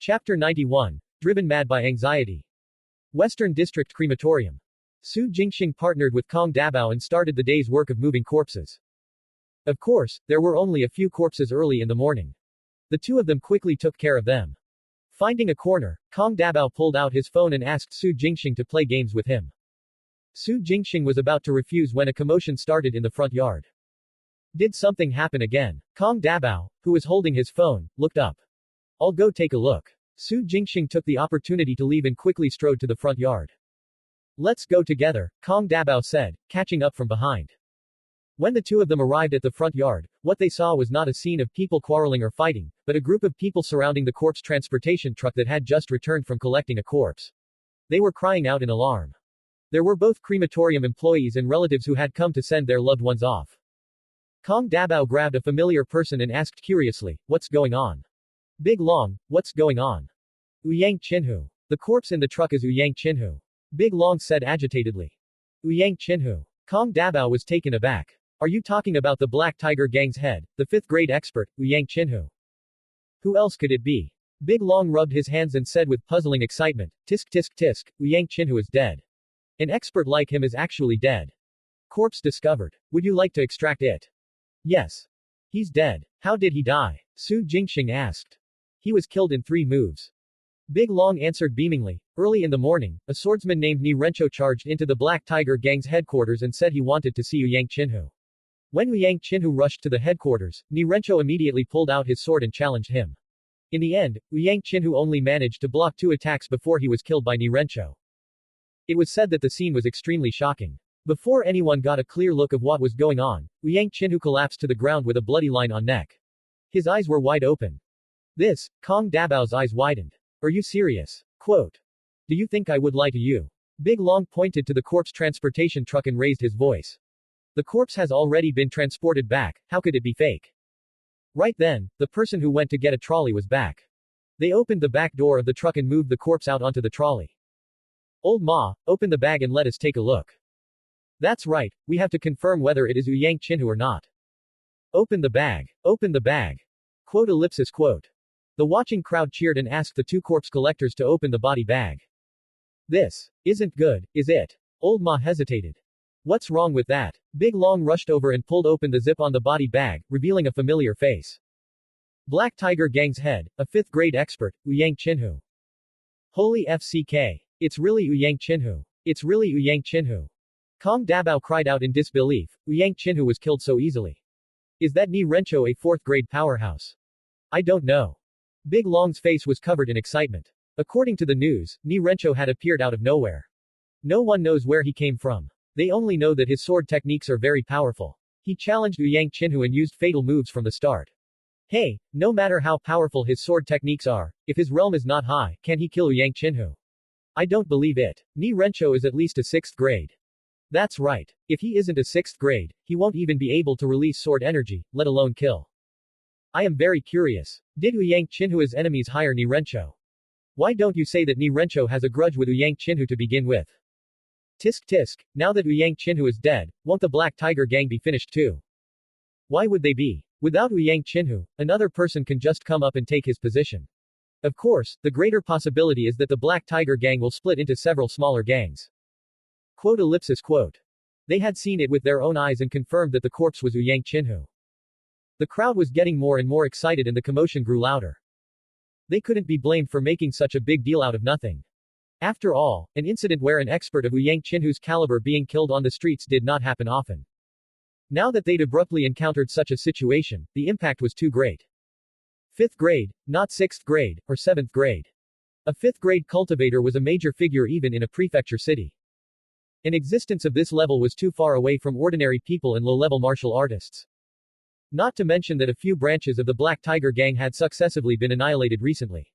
Chapter 91. Driven mad by anxiety. Western District Crematorium. Su Jingxing partnered with Kong Dabao and started the day's work of moving corpses. Of course, there were only a few corpses early in the morning. The two of them quickly took care of them. Finding a corner, Kong Dabao pulled out his phone and asked Su Jingxing to play games with him. Su Jingxing was about to refuse when a commotion started in the front yard. Did something happen again? Kong Dabao, who was holding his phone, looked up. I'll go take a look. Su Jingxing took the opportunity to leave and quickly strode to the front yard. Let's go together, Kong Dabao said, catching up from behind. When the two of them arrived at the front yard, what they saw was not a scene of people quarreling or fighting, but a group of people surrounding the corpse transportation truck that had just returned from collecting a corpse. They were crying out in alarm. There were both crematorium employees and relatives who had come to send their loved ones off. Kong Dabao grabbed a familiar person and asked curiously, what's going on? Big Long, what's going on? Ouyang Chinhu. The corpse in the truck is Ouyang Chinhu. Big Long said agitatedly. Ouyang Chinhu. Kong Dabao was taken aback. Are you talking about the Black Tiger Gang's head, the 5th grade expert, Ouyang Chinhu? Who else could it be? Big Long rubbed his hands and said with puzzling excitement, tisk tisk tisk, Ouyang Chinhu is dead. An expert like him is actually dead. Corpse discovered. Would you like to extract it? Yes. He's dead. How did he die? Su Jingxing asked. He was killed in 3 moves. Big Long answered beamingly. Early in the morning, a swordsman named Ni Rencho charged into the Black Tiger Gang's headquarters and said he wanted to see Ouyang Chinhu. When Ouyang Chinhu rushed to the headquarters, Ni Rencho immediately pulled out his sword and challenged him. In the end, Ouyang Chinhu only managed to block 2 attacks before he was killed by Ni Rencho. It was said that the scene was extremely shocking. Before anyone got a clear look of what was going on, Ouyang Chinhu collapsed to the ground with a bloody line on neck. His eyes were wide open. This, Kong Dabao's eyes widened. Are you serious? Quote. Do you think I would lie to you? Big Long pointed to the corpse transportation truck and raised his voice. The corpse has already been transported back, how could it be fake? Right then, the person who went to get a trolley was back. They opened the back door of the truck and moved the corpse out onto the trolley. Old Ma, open the bag and let us take a look. That's right, we have to confirm whether it is Ouyang Chinhu or not. Open the bag. Open the bag. Quote ellipsis quote. The watching crowd cheered and asked the 2 corpse collectors to open the body bag. This isn't good, is it? Old Ma hesitated. What's wrong with that? Big Long rushed over and pulled open the zip on the body bag, revealing a familiar face. Black Tiger Gang's head, a 5th grade expert, Ouyang Chinhu. Holy FCK. It's really Ouyang Chinhu. It's really Ouyang Chinhu. Kong Dabao cried out in disbelief. Ouyang Chinhu was killed so easily. Is that Ni Rencho a 4th grade powerhouse? I don't know. Big Long's face was covered in excitement. According to the news, Ni Rencho had appeared out of nowhere. No one knows where he came from. They only know that his sword techniques are very powerful. He challenged Ouyang Chinhu and used fatal moves from the start. Hey, no matter how powerful his sword techniques are, if his realm is not high, can he kill Ouyang Chinhu? I don't believe it. Ni Rencho is at least a 6th grade. That's right. If he isn't a 6th grade, he won't even be able to release sword energy, let alone kill. I am very curious. Did Ouyang Chinhu's enemies hire Ni Rencho? Why don't you say that Ni Rencho has a grudge with Ouyang Chinhu to begin with? Tisk tisk, now that Ouyang Chinhu is dead, won't the Black Tiger Gang be finished too? Why would they be? Without Ouyang Chinhu, another person can just come up and take his position. Of course, the greater possibility is that the Black Tiger Gang will split into several smaller gangs. Quote ellipsis quote. They had seen it with their own eyes and confirmed that the corpse was Ouyang Chinhu. The crowd was getting more and more excited and the commotion grew louder. They couldn't be blamed for making such a big deal out of nothing. After all, an incident where an expert of Ouyang Chinhu's caliber being killed on the streets did not happen often. Now that they'd abruptly encountered such a situation, the impact was too great. 5th grade, not 6th grade, or 7th grade. A 5th grade cultivator was a major figure even in a prefecture city. An existence of this level was too far away from ordinary people and low-level martial artists. Not to mention that a few branches of the Black Tiger Gang had successively been annihilated recently.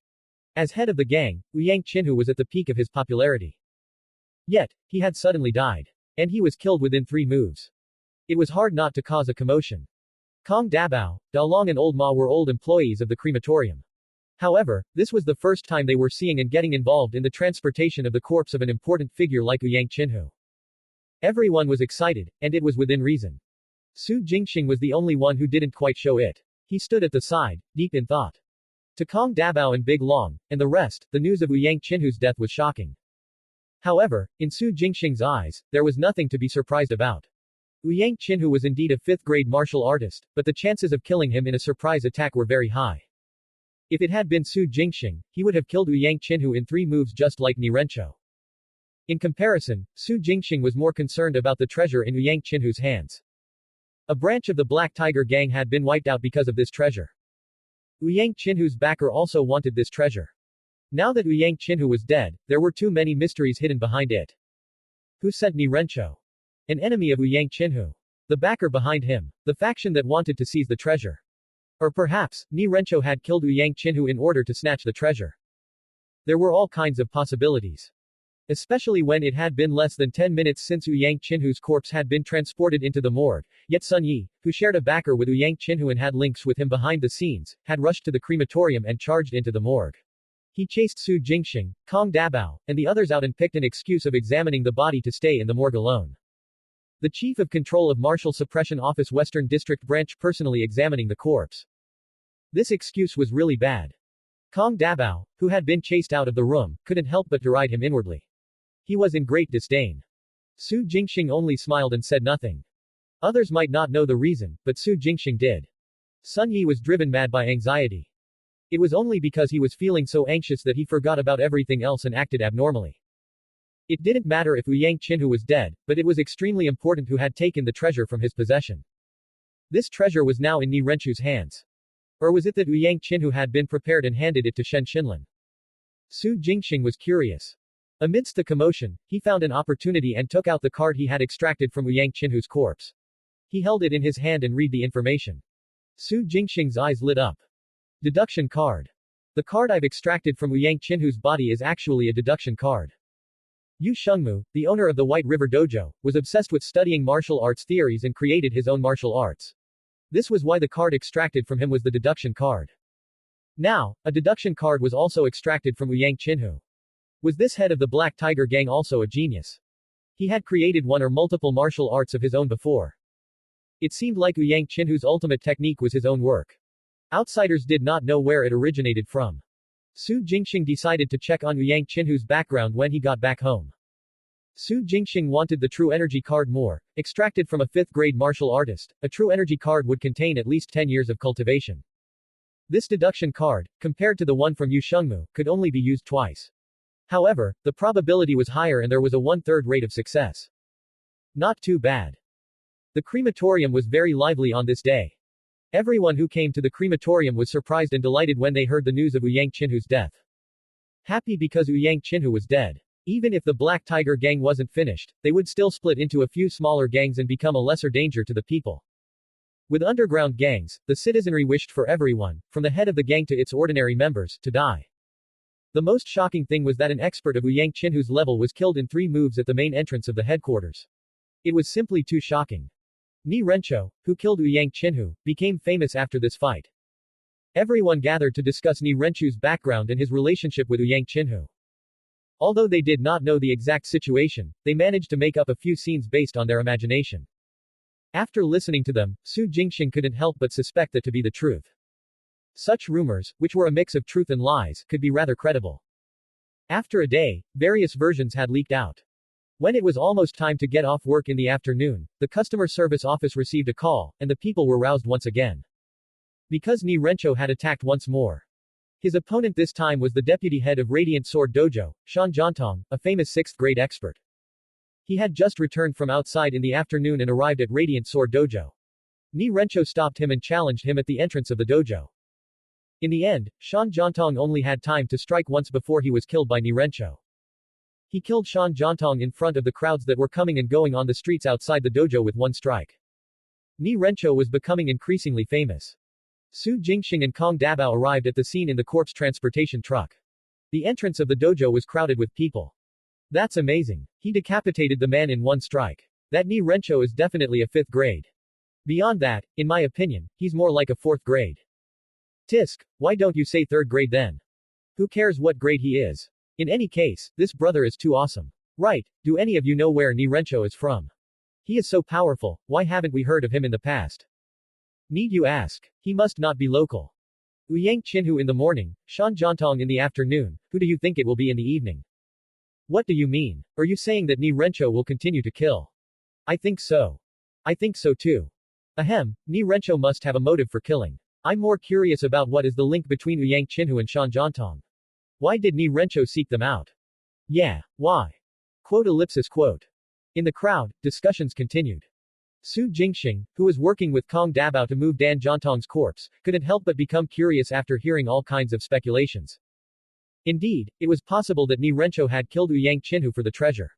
As head of the gang, Ouyang Chinhu was at the peak of his popularity. Yet, he had suddenly died. And he was killed within 3 moves. It was hard not to cause a commotion. Kong Dabao, Dalong and Old Ma were old employees of the crematorium. However, this was the first time they were seeing and getting involved in the transportation of the corpse of an important figure like Ouyang Chinhu. Everyone was excited, and it was within reason. Su Jingxing was the only one who didn't quite show it. He stood at the side, deep in thought. To Kong Dabao and Big Long, and the rest, the news of Wu Yang Qinhu's death was shocking. However, in Su Jingxing's eyes, there was nothing to be surprised about. Wu Yang Qinhu was indeed a fifth-grade martial artist, but the chances of killing him in a surprise attack were very high. If it had been Su Jingxing, he would have killed Wu Yang Qinhu in 3 moves just like Ni Rencho. In comparison, Su Jingxing was more concerned about the treasure in Wu Yang Qinhu's hands. A branch of the Black Tiger gang had been wiped out because of this treasure. Wu Yang Qinhu's backer also wanted this treasure. Now that Wu Yang Qinhu was dead, there were too many mysteries hidden behind it. Who sent Ni Rencho? An enemy of Wu Yang Qinhu. The backer behind him. The faction that wanted to seize the treasure. Or perhaps, Ni Rencho had killed Wu Yang Qinhu in order to snatch the treasure. There were all kinds of possibilities. Especially when it had been less than 10 minutes since Wu Yang Qinhu's corpse had been transported into the morgue, yet Sun Yi, who shared a backer with Wu Yang Qinhu and had links with him behind the scenes, had rushed to the crematorium and charged into the morgue. He chased Su Jingxing, Kong Dabao, and the others out and picked an excuse of examining the body to stay in the morgue alone. The Chief of Control of Martial Suppression Office Western District Branch personally examining the corpse. This excuse was really bad. Kong Dabao, who had been chased out of the room, couldn't help but deride him inwardly. He was in great disdain. Su Jingxing only smiled and said nothing. Others might not know the reason, but Su Jingxing did. Sun Yi was driven mad by anxiety. It was only because he was feeling so anxious that he forgot about everything else and acted abnormally. It didn't matter if Wu Yang Qinhu was dead, but it was extremely important who had taken the treasure from his possession. This treasure was now in Ni Renchu's hands. Or was it that Wu Yang Qinhu had been prepared and handed it to Shen Xinlin? Su Jingxing was curious. Amidst the commotion, he found an opportunity and took out the card he had extracted from Wu Yang Qinhu's corpse. He held it in his hand and read the information. Su Jingxing's eyes lit up. Deduction card. The card I've extracted from Wu Yang Qinhu's body is actually a deduction card. Yu Shengmu, the owner of the White River Dojo, was obsessed with studying martial arts theories and created his own martial arts. This was why the card extracted from him was the deduction card. Now, a deduction card was also extracted from Wu Yang Qinhu. Was this head of the Black Tiger gang also a genius? He had created one or multiple martial arts of his own before. It seemed like Wu Yang Qinhu's ultimate technique was his own work. Outsiders did not know where it originated from. Su Jingxing decided to check on Wu Yang Qinhu's background when he got back home. Su Jingxing wanted the True Energy card more, extracted from a 5th-grade martial artist. A True Energy card would contain at least 10 years of cultivation. This deduction card, compared to the one from Yu Shengmu, could only be used twice. However, the probability was higher and there was a 1/3 rate of success. Not too bad. The crematorium was very lively on this day. Everyone who came to the crematorium was surprised and delighted when they heard the news of Wu Yang Qinhu's death. Happy because Wu Yang Qinhu was dead. Even if the Black Tiger gang wasn't finished, they would still split into a few smaller gangs and become a lesser danger to the people. With underground gangs, the citizenry wished for everyone, from the head of the gang to its ordinary members, to die. The most shocking thing was that an expert of Wu Yang Qinhu's level was killed in 3 moves at the main entrance of the headquarters. It was simply too shocking. Ni Rencho, who killed Wu Yang Qinhu, became famous after this fight. Everyone gathered to discuss Ni Renchu's background and his relationship with Wu Yang Qinhu. Although they did not know the exact situation, they managed to make up a few scenes based on their imagination. After listening to them, Su Jingxing couldn't help but suspect that to be the truth. Such rumors, which were a mix of truth and lies, could be rather credible. After a day, various versions had leaked out. When it was almost time to get off work in the afternoon, the customer service office received a call, and the people were roused once again. Because Ni Rencho had attacked once more. His opponent this time was the deputy head of Radiant Sword Dojo, Shan Jiantong, a famous 6th-grade expert. He had just returned from outside in the afternoon and arrived at Radiant Sword Dojo. Ni Rencho stopped him and challenged him at the entrance of the dojo. In the end, Shan Jiantong only had time to strike once before he was killed by Ni Rencho. He killed Shan Jiantong in front of the crowds that were coming and going on the streets outside the dojo with one strike. Ni Rencho was becoming increasingly famous. Su Jingxing and Kong Dabao arrived at the scene in the corpse transportation truck. The entrance of the dojo was crowded with people. That's amazing. He decapitated the man in one strike. That Ni Rencho is definitely a 5th grade. Beyond that, in my opinion, he's more like a 4th grade. Tisk, why don't you say 3rd grade then? Who cares what grade he is? In any case, this brother is too awesome. Right, do any of you know where Ni Rencho is from? He is so powerful, why haven't we heard of him in the past? Need you ask? He must not be local. Ouyang Chinhu in the morning, Shan Jiantong in the afternoon, who do you think it will be in the evening? What do you mean? Are you saying that Ni Rencho will continue to kill? I think so. I think so too. Ahem, Ni Rencho must have a motive for killing. I'm more curious about what is the link between Ouyang Chinhu and Shan Jiantong. Why did Ni Rencho seek them out? Yeah, why? Quote. In the crowd, discussions continued. Su Jingxing, who was working with Kong Dabao to move Dan Jiantong's corpse, couldn't help but become curious after hearing all kinds of speculations. Indeed, it was possible that Ni Rencho had killed Ouyang Chinhu for the treasure.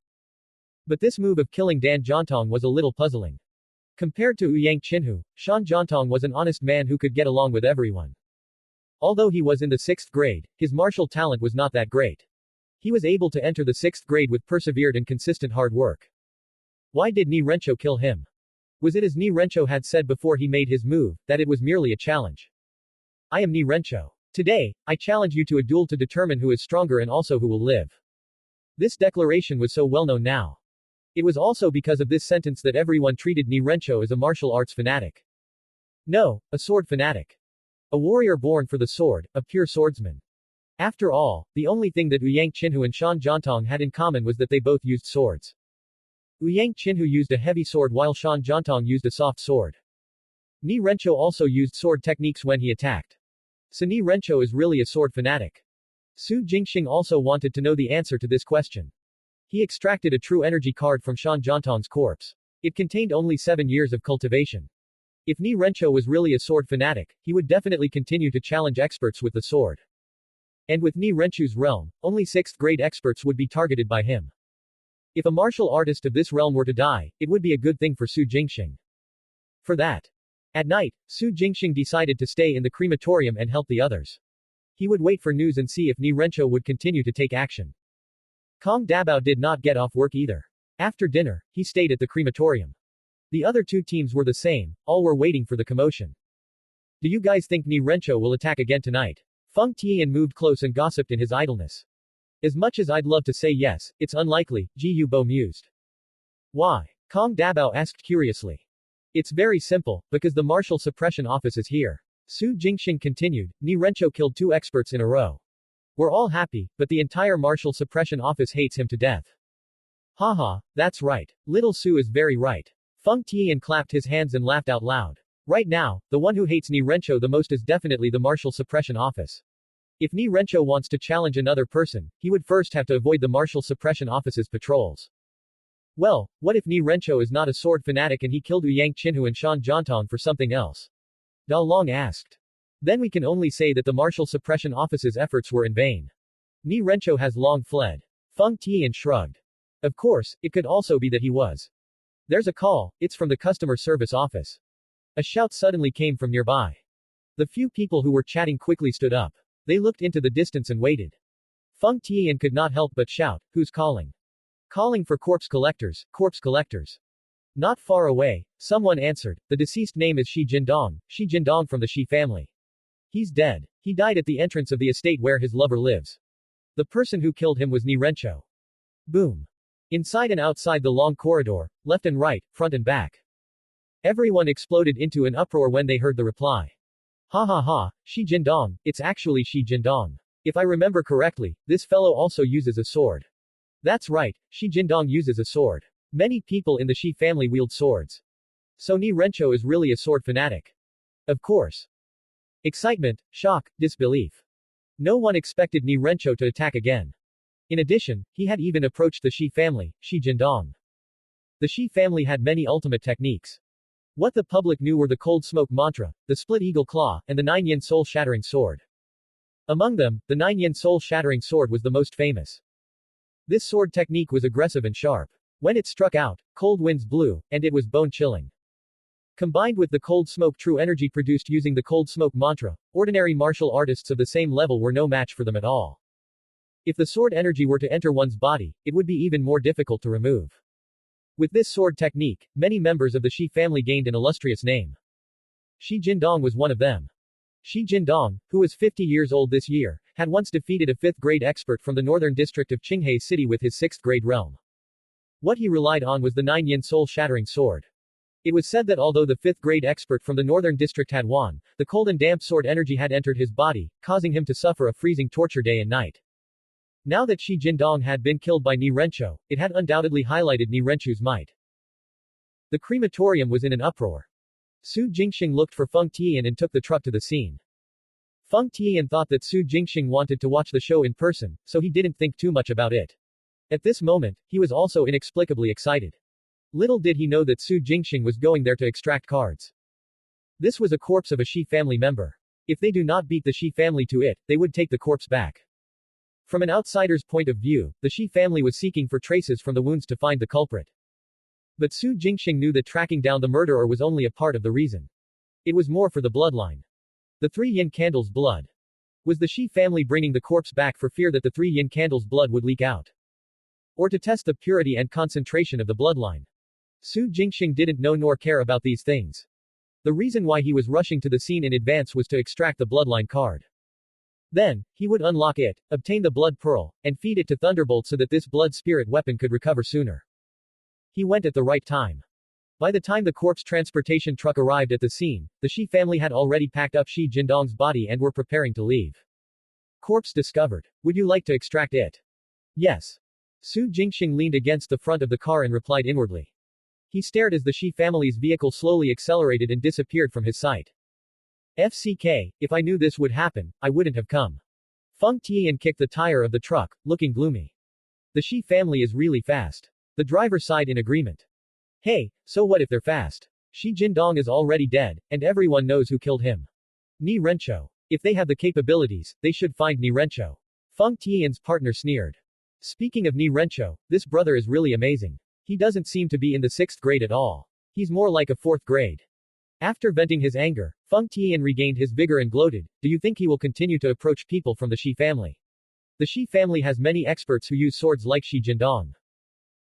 But this move of killing Dan Jiantong was a little puzzling. Compared to Ouyang Chinhu, Shan Jiantong was an honest man who could get along with everyone. Although he was in the 6th grade, his martial talent was not that great. He was able to enter the 6th grade with persevered and consistent hard work. Why did Ni Rencho kill him? Was it as Ni Rencho had said before he made his move, that it was merely a challenge? I am Ni Rencho. Today, I challenge you to a duel to determine who is stronger and also who will live. This declaration was so well known now. It was also because of this sentence that everyone treated Ni Rencho as a martial arts fanatic. No, a sword fanatic. A warrior born for the sword, a pure swordsman. After all, the only thing that Ouyang Chinhu and Shan Jiantong had in common was that they both used swords. Ouyang Chinhu used a heavy sword while Shan Jiantong used a soft sword. Ni Rencho also used sword techniques when he attacked. So Ni Rencho is really a sword fanatic. Su Jingxing also wanted to know the answer to this question. He extracted a true energy card from Shan Jiantong's corpse. It contained only 7 years of cultivation. If Ni Rencho was really a sword fanatic, he would definitely continue to challenge experts with the sword. And with Ni Rencho's realm, only 6th grade experts would be targeted by him. If a martial artist of this realm were to die, it would be a good thing for Su Jingxing. For that. At night, Su Jingxing decided to stay in the crematorium and help the others. He would wait for news and see if Ni Rencho would continue to take action. Kong Dabao did not get off work either. After dinner, he stayed at the crematorium. The other two teams were the same, all were waiting for the commotion. Do you guys think Ni Rencho will attack again tonight? Feng Tian moved close and gossiped in his idleness. As much as I'd love to say yes, it's unlikely, Ji Yubo mused. Why? Kong Dabao asked curiously. It's very simple, because the Martial Suppression Office is here. Su Jingxing continued, Ni Rencho killed 2 experts in a row. We're all happy, but the entire Martial Suppression Office hates him to death. Haha, that's right. Little Su is very right. Feng Tian clapped his hands and laughed out loud. Right now, the one who hates Ni Rencho the most is definitely the Martial Suppression Office. If Ni Rencho wants to challenge another person, he would first have to avoid the Martial Suppression Office's patrols. Well, what if Ni Rencho is not a sword fanatic and he killed Ouyang Chinhu and Shan Jiantong for something else? Da Long asked. Then we can only say that the Martial Suppression Office's efforts were in vain. Ni Rencho has long fled. Feng Tian shrugged. Of course, it could also be that he was. There's a call, it's from the customer service office. A shout suddenly came from nearby. The few people who were chatting quickly stood up. They looked into the distance and waited. Feng Tian could not help but shout, who's calling? Calling for corpse collectors, corpse collectors. Not far away, someone answered, the deceased name is Shi Jindong from the Shi family. He's dead. He died at the entrance of the estate where his lover lives. The person who killed him was Ni Rencho. Boom. Inside and outside the long corridor, left and right, front and back. Everyone exploded into an uproar when they heard the reply. Ha ha ha, Shi Jindong, it's actually Shi Jindong. If I remember correctly, this fellow also uses a sword. That's right, Shi Jindong uses a sword. Many people in the Shi family wield swords. So Ni Rencho is really a sword fanatic. Of course. Excitement, shock, disbelief. No one expected Ni Rencho to attack again. In addition, he had even approached the Shi family, Shi Jindong. The Shi family had many ultimate techniques. What the public knew were the cold smoke mantra, the split eagle claw, and the 9-yin soul-shattering sword. Among them, the 9-yin soul-shattering sword was the most famous. This sword technique was aggressive and sharp. When it struck out, cold winds blew, and it was bone-chilling. Combined with the cold smoke true energy produced using the cold smoke mantra, ordinary martial artists of the same level were no match for them at all. If the sword energy were to enter one's body, it would be even more difficult to remove. With this sword technique, many members of the Shi family gained an illustrious name. Shi Jindong was one of them. Shi Jindong, who was 50 years old this year, had once defeated a 5th grade expert from the northern district of Qinghai City with his 6th grade realm. What he relied on was the 9-yin soul-shattering sword. It was said that although the fifth-grade expert from the northern district had won, the cold and damp sword energy had entered his body, causing him to suffer a freezing torture day and night. Now that Shi Jindong had been killed by Ni Rencho, it had undoubtedly highlighted Ni Renchu's might. The crematorium was in an uproar. Su Jingxing looked for Feng Tian and took the truck to the scene. Feng Tian thought that Su Jingxing wanted to watch the show in person, so he didn't think too much about it. At this moment, he was also inexplicably excited. Little did he know that Su Jingxing was going there to extract cards. This was a corpse of a Shi family member. If they do not beat the Shi family to it, they would take the corpse back. From an outsider's point of view, the Shi family was seeking for traces from the wounds to find the culprit. But Su Jingxing knew that tracking down the murderer was only a part of the reason. It was more for the bloodline. The three yin candles' blood. Was the Shi family bringing the corpse back for fear that the three yin candles' blood would leak out? Or to test the purity and concentration of the bloodline? Su Jingxing didn't know nor care about these things. The reason why he was rushing to the scene in advance was to extract the bloodline card. Then, he would unlock it, obtain the blood pearl, and feed it to Thunderbolt so that this blood spirit weapon could recover sooner. He went at the right time. By the time the corpse transportation truck arrived at the scene, the Shi family had already packed up Shi Jindong's body and were preparing to leave. Corpse discovered. Would you like to extract it? Yes. Su Jingxing leaned against the front of the car and replied inwardly. He stared as the Shi family's vehicle slowly accelerated and disappeared from his sight. FCK, if I knew this would happen, I wouldn't have come. Feng Tian kicked the tire of the truck, looking gloomy. The Shi family is really fast. The driver sighed in agreement. Hey, so what if they're fast? Shi Jindong is already dead, and everyone knows who killed him. Ni Rencho. If they have the capabilities, they should find Ni Rencho. Feng Tian's partner sneered. Speaking of Ni Rencho, this brother is really amazing. He doesn't seem to be in the 6th grade at all. He's more like a 4th grade. After venting his anger, Feng Tian regained his vigor and gloated, do you think he will continue to approach people from the Shi family? The Shi family has many experts who use swords like Shi Jindong.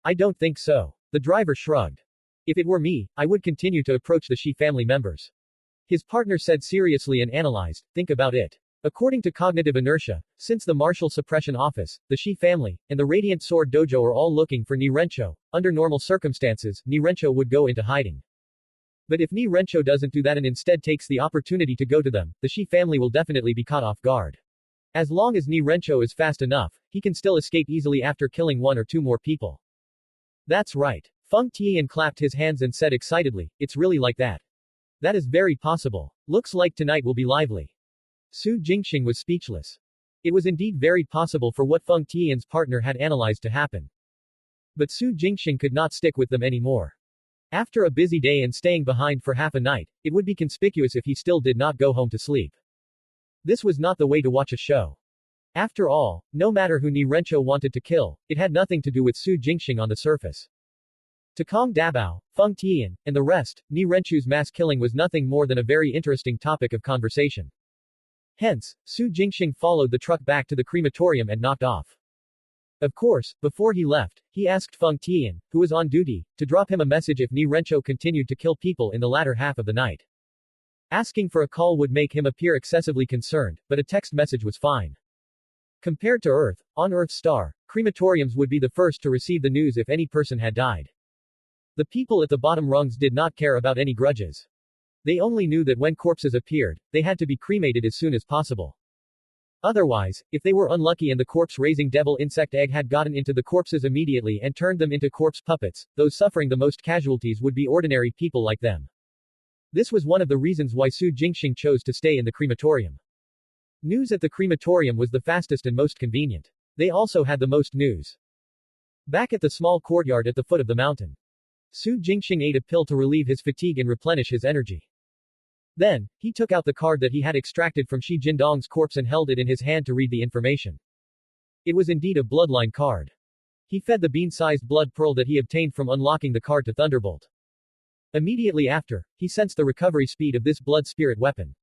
I don't think so. The driver shrugged. If it were me, I would continue to approach the Shi family members. His partner said seriously and analyzed, think about it. According to cognitive inertia, since the Martial Suppression Office, the Shi family, and the Radiant Sword Dojo are all looking for Ni Rencho, under normal circumstances, Ni Rencho would go into hiding. But if Ni Rencho doesn't do that and instead takes the opportunity to go to them, the Shi family will definitely be caught off guard. As long as Ni Rencho is fast enough, he can still escape easily after killing 1 or 2 more people. That's right. Feng Tian clapped his hands and said excitedly, it's really like that. That is very possible. Looks like tonight will be lively. Su Jingxing was speechless. It was indeed very possible for what Feng Tian's partner had analyzed to happen. But Su Jingxing could not stick with them anymore. After a busy day and staying behind for half a night, it would be conspicuous if he still did not go home to sleep. This was not the way to watch a show. After all, no matter who Ni Rencho wanted to kill, it had nothing to do with Su Jingxing on the surface. To Kong Dabao, Feng Tian, and the rest, Ni Renchu's mass killing was nothing more than a very interesting topic of conversation. Hence, Su Jingxing followed the truck back to the crematorium and knocked off. Of course, before he left, he asked Feng Tian, who was on duty, to drop him a message if Ni Rencho continued to kill people in the latter half of the night. Asking for a call would make him appear excessively concerned, but a text message was fine. Compared to Earth, on Earth's star, crematoriums would be the first to receive the news if any person had died. The people at the bottom rungs did not care about any grudges. They only knew that when corpses appeared, they had to be cremated as soon as possible. Otherwise, if they were unlucky and the corpse-raising devil insect egg had gotten into the corpses immediately and turned them into corpse puppets, those suffering the most casualties would be ordinary people like them. This was one of the reasons why Su Jingxing chose to stay in the crematorium. News at the crematorium was the fastest and most convenient. They also had the most news. Back at the small courtyard at the foot of the mountain, Su Jingxing ate a pill to relieve his fatigue and replenish his energy. Then, he took out the card that he had extracted from Shi Jindong's corpse and held it in his hand to read the information. It was indeed a bloodline card. He fed the bean-sized blood pearl that he obtained from unlocking the card to Thunderbolt. Immediately after, he sensed the recovery speed of this blood spirit weapon.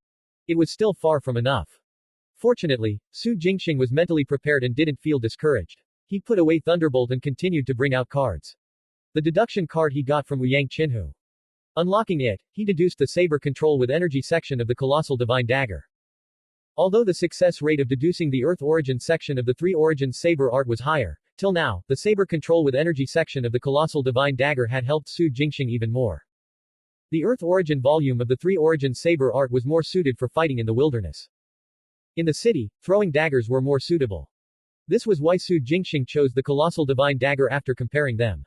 It was still far from enough. Fortunately, Su Jingxing was mentally prepared and didn't feel discouraged. He put away Thunderbolt and continued to bring out cards. The deduction card he got from Wuyang Qinhu. Unlocking it, he deduced the saber control with energy section of the Colossal Divine Dagger. Although the success rate of deducing the Earth Origin section of the 3 Origins saber art was higher, till now, the saber control with energy section of the Colossal Divine Dagger had helped Su Jingxing even more. The Earth origin volume of the three origins saber art was more suited for fighting in the wilderness. In the city, throwing daggers were more suitable. This was why Su Jingxing chose the colossal divine dagger after comparing them.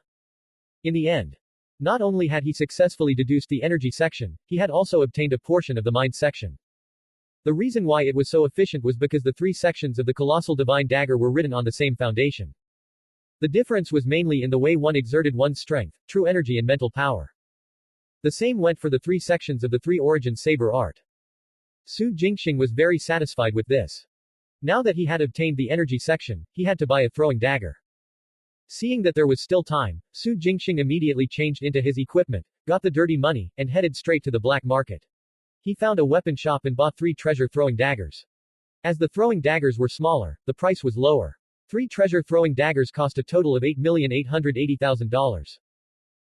In the end, not only had he successfully deduced the energy section, he had also obtained a portion of the mind section. The reason why it was so efficient was because the three sections of the colossal divine dagger were written on the same foundation. The difference was mainly in the way one exerted one's strength, true energy and mental power. The same went for the three sections of the three origins saber art. Su Jingxing was very satisfied with this. Now that he had obtained the energy section, he had to buy a throwing dagger. Seeing that there was still time, Su Jingxing immediately changed into his equipment, got the dirty money, and headed straight to the black market. He found a weapon shop and bought 3 treasure throwing daggers. As the throwing daggers were smaller, the price was lower. 3 treasure throwing daggers cost a total of $8,880,000.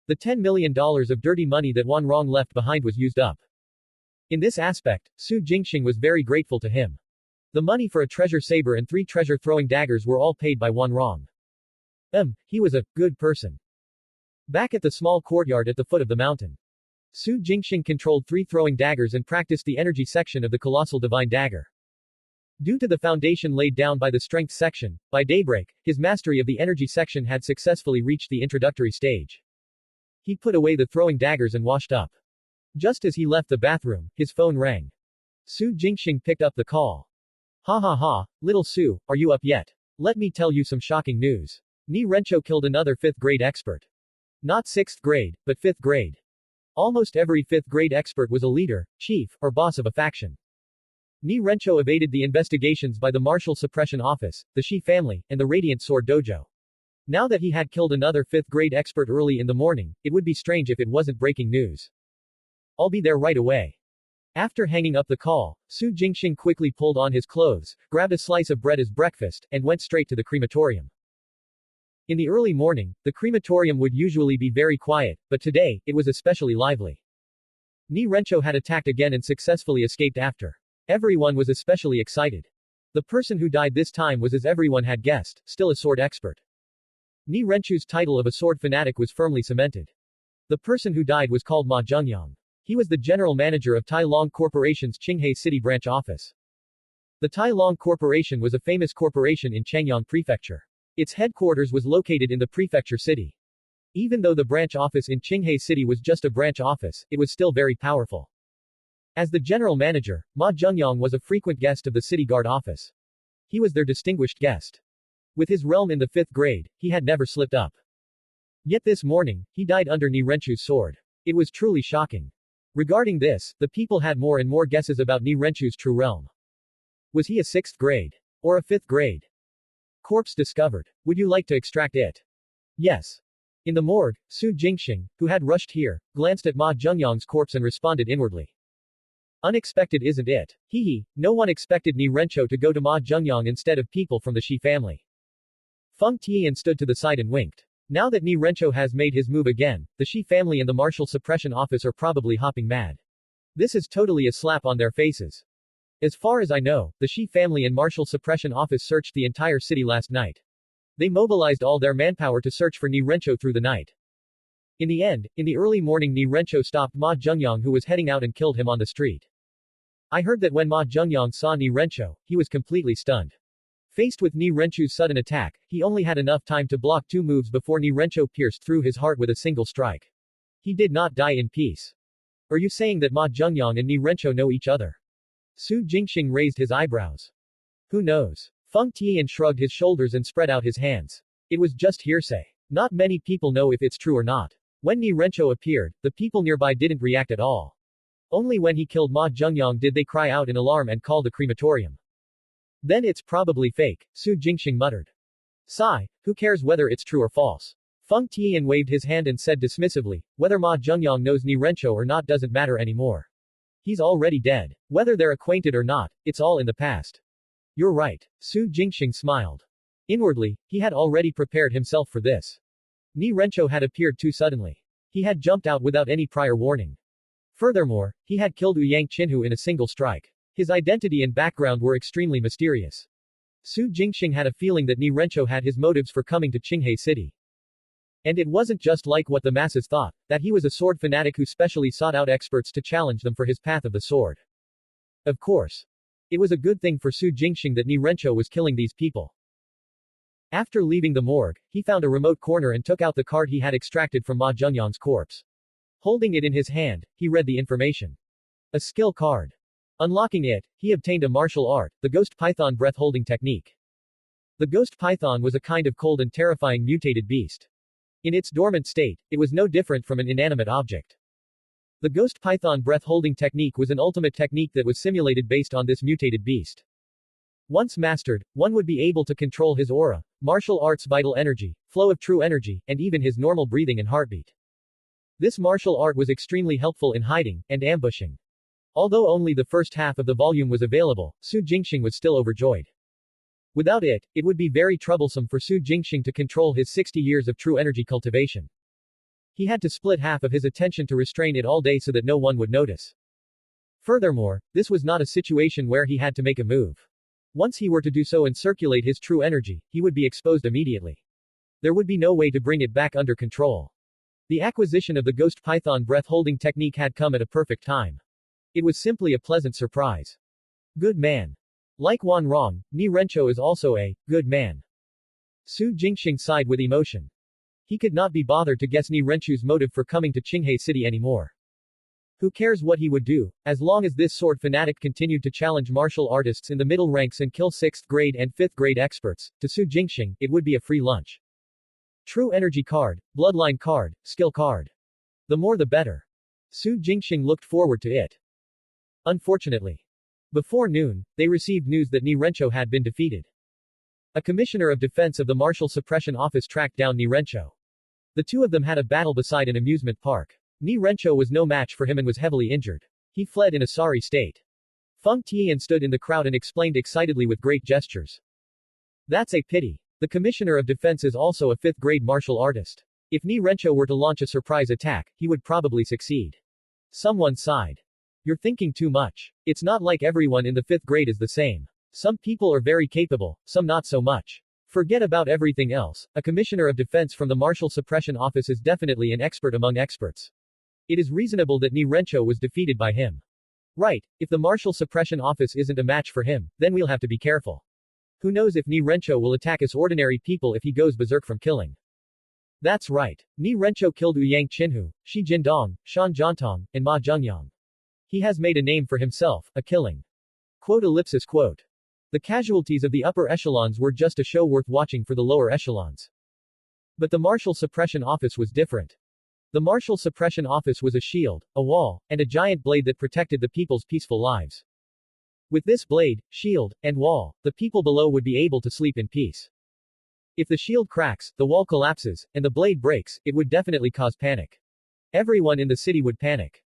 The $10 million of dirty money that Wan Rong left behind was used up. In this aspect, Su Jingxing was very grateful to him. The money for a treasure saber and 3 treasure throwing daggers were all paid by Wan Rong. He was a good person. Back at the small courtyard at the foot of the mountain, Su Jingxing controlled 3 throwing daggers and practiced the energy section of the colossal divine dagger. Due to the foundation laid down by the strength section, by daybreak, his mastery of the energy section had successfully reached the introductory stage. He put away the throwing daggers and washed up. Just as he left the bathroom, his phone rang. Su Jingxing picked up the call. Ha ha ha, little Su, are you up yet? Let me tell you some shocking news. Ni Rencho killed another 5th grade expert. Not 6th grade, but 5th grade. Almost every 5th grade expert was a leader, chief, or boss of a faction. Ni Rencho evaded the investigations by the Martial Suppression Office, the Shi family, and the Radiant Sword Dojo. Now that he had killed another 5th grade expert early in the morning, it would be strange if it wasn't breaking news. I'll be there right away. After hanging up the call, Su Jingxing quickly pulled on his clothes, grabbed a slice of bread as breakfast, and went straight to the crematorium. In the early morning, the crematorium would usually be very quiet, but today, it was especially lively. Ni Rencho had attacked again and successfully escaped after. Everyone was especially excited. The person who died this time was, as everyone had guessed, still a sword expert. Ni Rencho's title of a sword fanatic was firmly cemented. The person who died was called Ma Zhengyang. He was the general manager of Tai Long Corporation's Qinghai City branch office. The Tai Long Corporation was a famous corporation in Changyang Prefecture. Its headquarters was located in the prefecture city. Even though the branch office in Qinghai City was just a branch office, it was still very powerful. As the general manager, Ma Zhengyang was a frequent guest of the city guard office. He was their distinguished guest. With his realm in the 5th grade, he had never slipped up. Yet this morning, he died under Ni Rencho's sword. It was truly shocking. Regarding this, the people had more and more guesses about Ni Rencho's true realm. Was he a 6th grade? Or a 5th grade? Corpse discovered. Would you like to extract it? Yes. In the morgue, Su Jingxing, who had rushed here, glanced at Ma Zhengyang's corpse and responded inwardly. Unexpected, isn't it? Hee, no one expected Ni Rencho to go to Ma Zhengyang instead of people from the Shi family. Feng Tian stood to the side and winked. Now that Ni Rencho has made his move again, the Shi family and the Martial Suppression Office are probably hopping mad. This is totally a slap on their faces. As far as I know, the Shi family and Martial Suppression Office searched the entire city last night. They mobilized all their manpower to search for Ni Rencho through the night. In the end, in the early morning Ni Rencho stopped Ma Zhengyang, who was heading out, and killed him on the street. I heard that when Ma Zhengyang saw Ni Rencho, he was completely stunned. Faced with Ni Rencho's sudden attack, he only had enough time to block 2 moves before Ni Rencho pierced through his heart with a single strike. He did not die in peace. Are you saying that Ma Zhengyang and Ni Rencho know each other? Su Jingxing raised his eyebrows. Who knows? Feng Tian shrugged his shoulders and spread out his hands. It was just hearsay. Not many people know if it's true or not. When Ni Rencho appeared, the people nearby didn't react at all. Only when he killed Ma Zhengyang did they cry out in alarm and call the crematorium. Then it's probably fake, Su Jingxing muttered. Sigh, who cares whether it's true or false? Feng Tian waved his hand and said dismissively, whether Ma Zhengyang knows Ni Rencho or not doesn't matter anymore. He's already dead. Whether they're acquainted or not, it's all in the past. You're right. Su Jingxing smiled. Inwardly, he had already prepared himself for this. Ni Rencho had appeared too suddenly. He had jumped out without any prior warning. Furthermore, he had killed Yang Qinhu in a single strike. His identity and background were extremely mysterious. Su Jingxing had a feeling that Ni Rencho had his motives for coming to Qinghai City. And it wasn't just like what the masses thought, that he was a sword fanatic who specially sought out experts to challenge them for his path of the sword. Of course. It was a good thing for Su Jingxing that Ni Rencho was killing these people. After leaving the morgue, he found a remote corner and took out the card he had extracted from Ma Zhengyang's corpse. Holding it in his hand, he read the information. A skill card. Unlocking it, he obtained a martial art, the Ghost Python breath-holding technique. The Ghost Python was a kind of cold and terrifying mutated beast. In its dormant state, it was no different from an inanimate object. The Ghost Python breath-holding technique was an ultimate technique that was simulated based on this mutated beast. Once mastered, one would be able to control his aura, martial arts vital energy, flow of true energy, and even his normal breathing and heartbeat. This martial art was extremely helpful in hiding and ambushing. Although only the first half of the volume was available, Su Jingxing was still overjoyed. Without it, it would be very troublesome for Su Jingxing to control his 60 years of true energy cultivation. He had to split half of his attention to restrain it all day so that no one would notice. Furthermore, this was not a situation where he had to make a move. Once he were to do so and circulate his true energy, he would be exposed immediately. There would be no way to bring it back under control. The acquisition of the Ghost Python breath-holding technique had come at a perfect time. It was simply a pleasant surprise. Good man. Like Wan Rong, Ni Rencho is also a good man. Su Jingxing sighed with emotion. He could not be bothered to guess Ni Rencho's motive for coming to Qinghe City anymore. Who cares what he would do, as long as this sword fanatic continued to challenge martial artists in the middle ranks and kill 6th grade and 5th grade experts. To Su Jingxing, it would be a free lunch. True energy card, bloodline card, skill card. The more the better. Su Jingxing looked forward to it. Unfortunately, before noon, they received news that Ni Rencho had been defeated. A commissioner of defense of the Martial Suppression Office tracked down Ni Rencho. The two of them had a battle beside an amusement park. Ni Rencho was no match for him and was heavily injured. He fled in a sorry state. Feng Tian stood in the crowd and explained excitedly with great gestures. That's a pity. The commissioner of defense is also a 5th grade martial artist. If Ni Rencho were to launch a surprise attack, he would probably succeed. Someone sighed. You're thinking too much. It's not like everyone in the 5th grade is the same. Some people are very capable, some not so much. Forget about everything else. A commissioner of defense from the Martial Suppression Office is definitely an expert among experts. It is reasonable that Ni Rencho was defeated by him. Right, if the Martial Suppression Office isn't a match for him, then we'll have to be careful. Who knows if Ni Rencho will attack us ordinary people if he goes berserk from killing. That's right. Ni Rencho killed Ouyang Qinhu, Shi Jindong, Shan Jiantong, and Ma Zhengyang. He has made a name for himself, a killing. Quote. The casualties of the upper echelons were just a show worth watching for the lower echelons. But the Martial Suppression Office was different. The Martial Suppression Office was a shield, a wall, and a giant blade that protected the people's peaceful lives. With this blade, shield, and wall, the people below would be able to sleep in peace. If the shield cracks, the wall collapses, and the blade breaks, it would definitely cause panic. Everyone in the city would panic.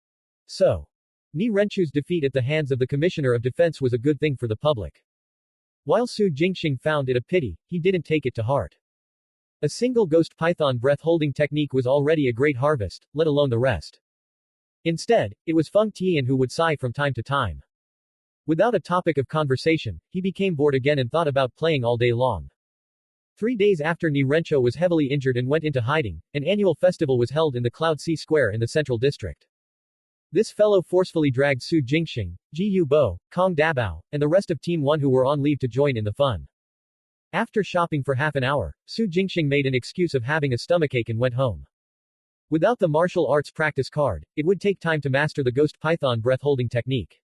So, Ni Rencho's defeat at the hands of the Commissioner of Defense was a good thing for the public. While Su Jingxing found it a pity, he didn't take it to heart. A single Ghost Python breath-holding technique was already a great harvest, let alone the rest. Instead, it was Feng Tian who would sigh from time to time. Without a topic of conversation, he became bored again and thought about playing all day long. 3 days after Ni Rencho was heavily injured and went into hiding, an annual festival was held in the Cloud Sea Square in the central district. This fellow forcefully dragged Su Jingxing, Ji Yubo, Kong Dabao, and the rest of Team 1 who were on leave to join in the fun. After shopping for half an hour, Su Jingxing made an excuse of having a stomachache and went home. Without the martial arts practice card, it would take time to master the Ghost Python breath-holding technique.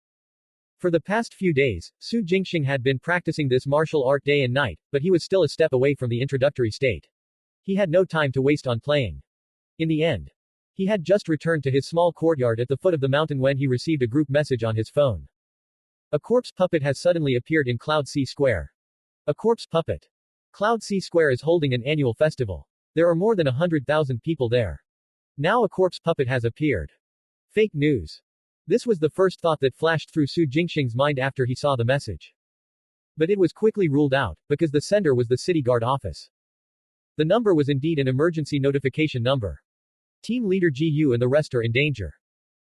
For the past few days, Su Jingxing had been practicing this martial art day and night, but he was still a step away from the introductory state. He had no time to waste on playing. In the end, he had just returned to his small courtyard at the foot of the mountain when he received a group message on his phone. A corpse puppet has suddenly appeared in Cloud Sea Square. A corpse puppet. Cloud Sea Square is holding an annual festival. There are more than 100,000 people there. Now a corpse puppet has appeared. Fake news. This was the first thought that flashed through Su Jingxing's mind after he saw the message. But it was quickly ruled out, because the sender was the city guard office. The number was indeed an emergency notification number. Team leader Ji Yu and the rest are in danger.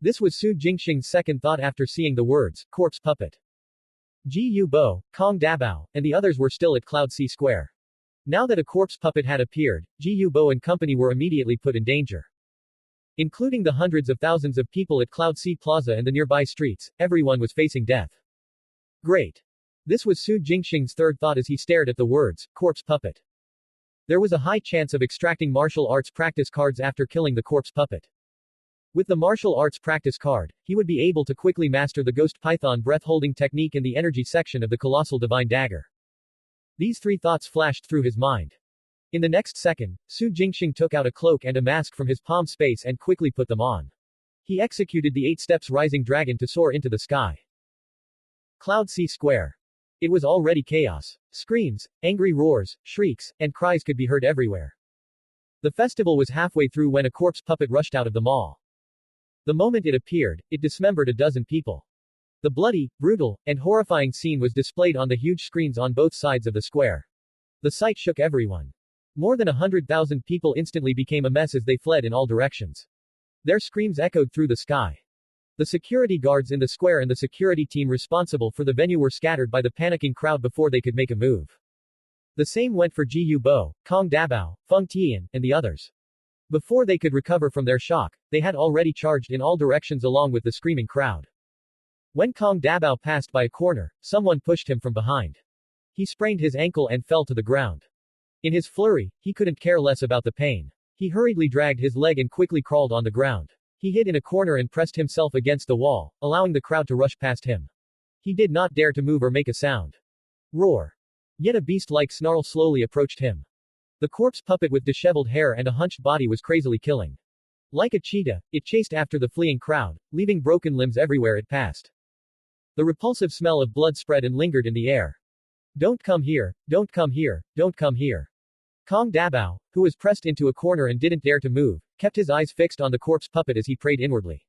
This was Su Jingxing's second thought after seeing the words, corpse puppet. Ji Yu Bo, Kong Dabao, and the others were still at Cloud Sea Square. Now that a corpse puppet had appeared, Ji Bo and company were immediately put in danger. Including the hundreds of thousands of people at Cloud Sea Plaza and the nearby streets, everyone was facing death. Great. This was Su Jingxing's third thought as he stared at the words, corpse puppet. There was a high chance of extracting martial arts practice cards after killing the corpse puppet. With the martial arts practice card, he would be able to quickly master the Ghost Python breath-holding technique in the energy section of the Colossal Divine Dagger. These three thoughts flashed through his mind. In the next second, Su Jingxing took out a cloak and a mask from his palm space and quickly put them on. He executed the 8 steps rising dragon to soar into the sky. Cloud Sea Square. It was already chaos. Screams, angry roars, shrieks, and cries could be heard everywhere. The festival was halfway through when a corpse puppet rushed out of the mall. The moment it appeared, it dismembered a dozen people. The bloody, brutal, and horrifying scene was displayed on the huge screens on both sides of the square. The sight shook everyone. More than 100,000 people instantly became a mess as they fled in all directions. Their screams echoed through the sky. The security guards in the square and the security team responsible for the venue were scattered by the panicking crowd before they could make a move. The same went for Ji Bo, Kong Dabao, Feng Tian, and the others. Before they could recover from their shock, they had already charged in all directions along with the screaming crowd. When Kong Dabao passed by a corner, someone pushed him from behind. He sprained his ankle and fell to the ground. In his flurry, he couldn't care less about the pain. He hurriedly dragged his leg and quickly crawled on the ground. He hid in a corner and pressed himself against the wall, allowing the crowd to rush past him. He did not dare to move or make a sound. Roar. Yet a beast-like snarl slowly approached him. The corpse puppet with disheveled hair and a hunched body was crazily killing. Like a cheetah, it chased after the fleeing crowd, leaving broken limbs everywhere it passed. The repulsive smell of blood spread and lingered in the air. Don't come here, don't come here, don't come here. Kong Dabao, who was pressed into a corner and didn't dare to move, kept his eyes fixed on the corpse puppet as he prayed inwardly.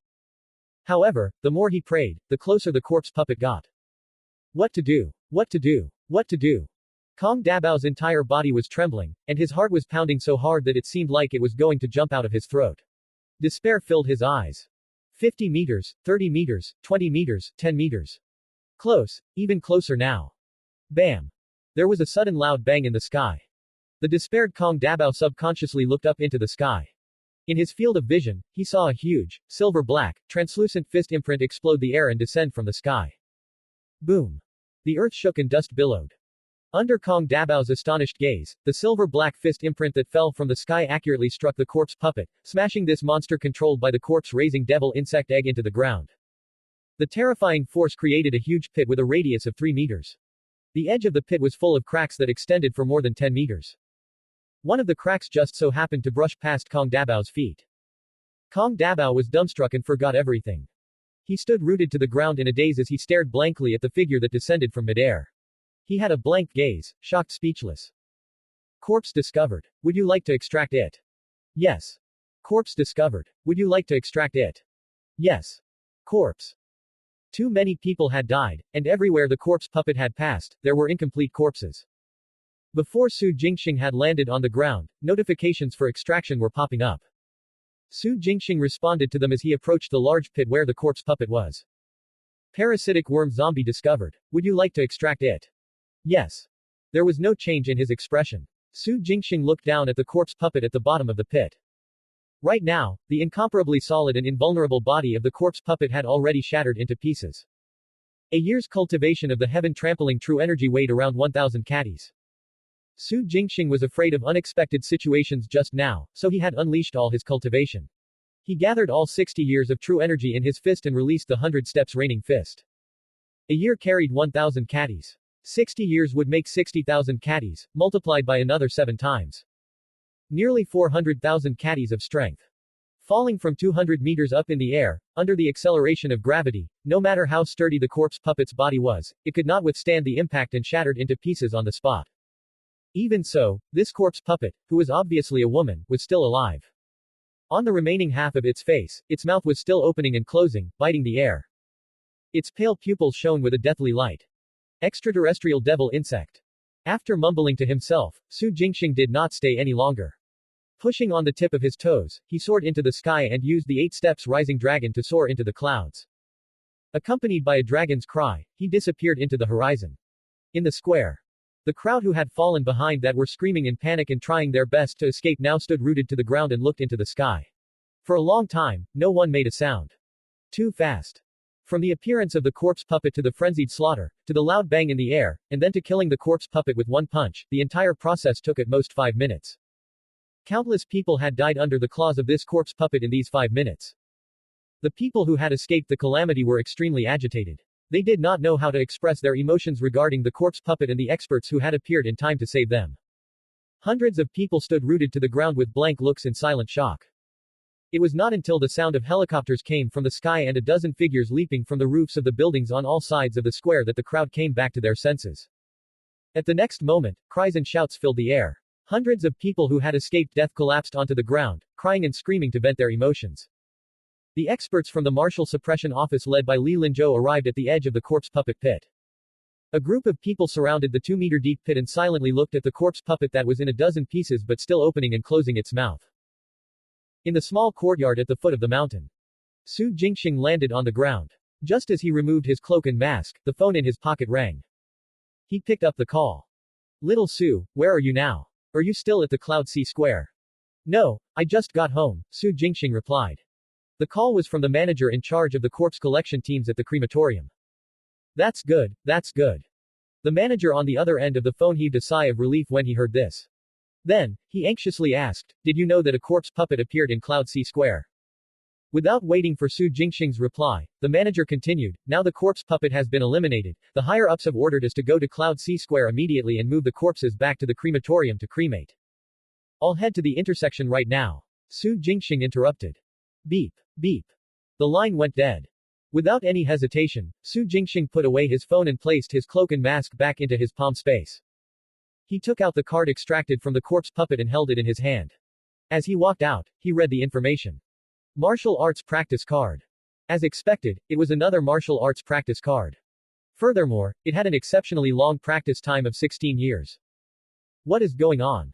However, the more he prayed, the closer the corpse puppet got. What to do? What to do? What to do? Kong Dabao's entire body was trembling, and his heart was pounding so hard that it seemed like it was going to jump out of his throat. Despair filled his eyes. 50 meters, 30 meters, 20 meters, 10 meters. Close, even closer now. Bam. There was a sudden loud bang in the sky. The despaired Kong Dabao subconsciously looked up into the sky. In his field of vision, he saw a huge, silver-black, translucent fist imprint explode the air and descend from the sky. Boom. The earth shook and dust billowed. Under Kong Dabao's astonished gaze, the silver-black fist imprint that fell from the sky accurately struck the corpse puppet, smashing this monster controlled by the corpse-raising devil insect egg into the ground. The terrifying force created a huge pit with a radius of 3 meters. The edge of the pit was full of cracks that extended for more than 10 meters. One of the cracks just so happened to brush past Kong Dabao's feet. Kong Dabao was dumbstruck and forgot everything. He stood rooted to the ground in a daze as he stared blankly at the figure that descended from midair. He had a blank gaze, shocked speechless. Corpse discovered. Would you like to extract it? Yes. Corpse discovered. Would you like to extract it? Yes. Corpse. Too many people had died, and everywhere the corpse puppet had passed, there were incomplete corpses. Before Su Jingxing had landed on the ground, notifications for extraction were popping up. Su Jingxing responded to them as he approached the large pit where the corpse puppet was. Parasitic worm zombie discovered. Would you like to extract it? Yes. There was no change in his expression. Su Jingxing looked down at the corpse puppet at the bottom of the pit. Right now, the incomparably solid and invulnerable body of the corpse puppet had already shattered into pieces. A year's cultivation of the heaven trampling true energy weighed around 1,000 catties. Su Jingxing was afraid of unexpected situations just now, so he had unleashed all his cultivation. He gathered all 60 years of true energy in his fist and released the 100 steps raining fist. A year carried 1,000 catties. 60 years would make 60,000 catties, multiplied by another 7 times. Nearly 400,000 catties of strength. Falling from 200 meters up in the air, under the acceleration of gravity, no matter how sturdy the corpse puppet's body was, it could not withstand the impact and shattered into pieces on the spot. Even so, this corpse puppet, who was obviously a woman, was still alive. On the remaining half of its face, its mouth was still opening and closing, biting the air. Its pale pupils shone with a deathly light. Extraterrestrial devil insect. After mumbling to himself, Su Jingxing did not stay any longer. Pushing on the tip of his toes, he soared into the sky and used the 8 steps rising dragon to soar into the clouds. Accompanied by a dragon's cry, he disappeared into the horizon. In the square. The crowd who had fallen behind that were screaming in panic and trying their best to escape now stood rooted to the ground and looked into the sky. For a long time, no one made a sound. Too fast. From the appearance of the corpse puppet to the frenzied slaughter, to the loud bang in the air, and then to killing the corpse puppet with one punch, the entire process took at most 5 minutes. Countless people had died under the claws of this corpse puppet in these 5 minutes. The people who had escaped the calamity were extremely agitated. They did not know how to express their emotions regarding the corpse puppet and the experts who had appeared in time to save them. Hundreds of people stood rooted to the ground with blank looks in silent shock. It was not until the sound of helicopters came from the sky and a dozen figures leaping from the roofs of the buildings on all sides of the square that the crowd came back to their senses. At the next moment, cries and shouts filled the air. Hundreds of people who had escaped death collapsed onto the ground, crying and screaming to vent their emotions. The experts from the Martial Suppression Office led by Li Linzhou arrived at the edge of the corpse puppet pit. A group of people surrounded the 2-meter-deep pit and silently looked at the corpse puppet that was in a dozen pieces but still opening and closing its mouth. In the small courtyard at the foot of the mountain, Su Jingxing landed on the ground. Just as he removed his cloak and mask, the phone in his pocket rang. He picked up the call. Little Su, where are you now? Are you still at the Cloud Sea Square? No, I just got home, Su Jingxing replied. The call was from the manager in charge of the corpse collection teams at the crematorium. That's good, that's good. The manager on the other end of the phone heaved a sigh of relief when he heard this. Then, he anxiously asked, did you know that a corpse puppet appeared in Cloud Sea Square? Without waiting for Su Jingxing's reply, the manager continued, now the corpse puppet has been eliminated, the higher-ups have ordered us to go to Cloud Sea Square immediately and move the corpses back to the crematorium to cremate. I'll head to the intersection right now. Su Jingxing interrupted. Beep. Beep. The line went dead. Without any hesitation, Su Jingxing put away his phone and placed his cloak and mask back into his palm space. He took out the card extracted from the corpse puppet and held it in his hand. As he walked out, he read the information. Martial arts practice card. As expected, it was another martial arts practice card. Furthermore, it had an exceptionally long practice time of 16 years. What is going on?